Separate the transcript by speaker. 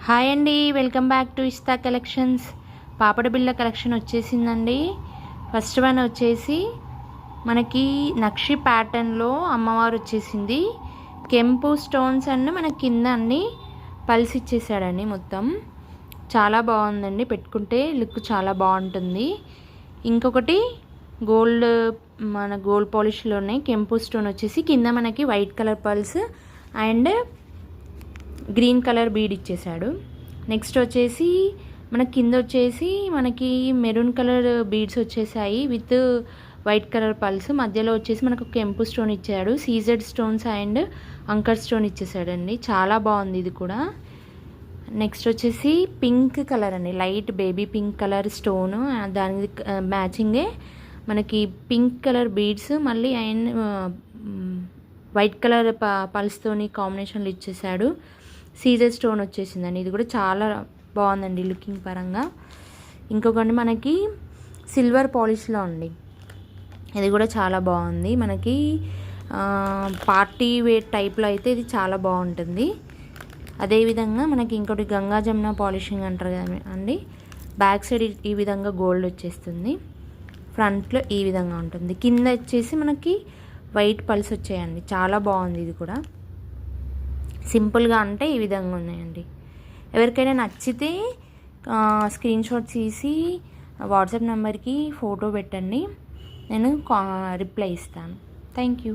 Speaker 1: Hi అండి, welcome back to ఇస్తా collections. పాపడ బిళ్ళ కలెక్షన్ వచ్చేసిందండి. ఫస్ట్ వన్ వచ్చేసి మనకి నక్షి ప్యాటర్న్లో అమ్మవారు వచ్చేసింది. కెంపు స్టోన్స్ అండ్ మన కింద అన్ని పల్స్ ఇచ్చేసాడండి. మొత్తం చాలా బాగుందండి, పెట్టుకుంటే లుక్ చాలా బాగుంటుంది. ఇంకొకటి గోల్డ్ పాలిష్లోనే కెంపు స్టోన్ వచ్చేసి కింద మనకి white colour pearls and green colour bead ఇచ్చేసాడు. నెక్స్ట్ వచ్చేసి మన కింద వచ్చేసి మనకి మెరూన్ కలర్ బీడ్స్ వచ్చేసాయి విత్ వైట్ కలర్ పల్స్. మధ్యలో వచ్చేసి మనకు కెంపు స్టోన్ ఇచ్చాడు, సీజెడ్ స్టోన్స్ అండ్ అంకర్ స్టోన్ ఇచ్చేసాడండి. చాలా బాగుంది ఇది కూడా. నెక్స్ట్ వచ్చేసి పింక్ కలర్ అండి, light baby pink colour stone, దానికి మ్యాచింగే మనకి పింక్ కలర్ బీడ్స్ మళ్ళీ అండ్ వైట్ కలర్ పల్స్తోని కాంబినేషన్లు ఇచ్చేసాడు. సీజర్ స్టోన్ వచ్చేసిందండి. ఇది కూడా చాలా బాగుందండి లుకింగ్ పరంగా. ఇంకొకటి మనకి సిల్వర్ పాలిష్లో అండి, ఇది కూడా చాలా బాగుంది. మనకి పార్టీ వేర్ టైప్లో అయితే ఇది చాలా బాగుంటుంది. అదేవిధంగా మనకి ఇంకోటి గంగా జమున పాలిషింగ్ అంటారు కదా అండి. బ్యాక్ సైడ్ ఈ విధంగా గోల్డ్ వచ్చేస్తుంది, ఫ్రంట్లో ఈ విధంగా ఉంటుంది, కింద వచ్చేసి మనకి వైట్ పల్స్ వచ్చాయండి. చాలా బాగుంది ఇది కూడా. సింపుల్గా అంటే ఈ విధంగా ఉన్నాయండి. ఎవరికైనా నచ్చితే స్క్రీన్ షాట్ తీసి వాట్సాప్ నెంబర్కి ఫోటో పెట్టండి, నేను రిప్లై ఇస్తాను. Thank you.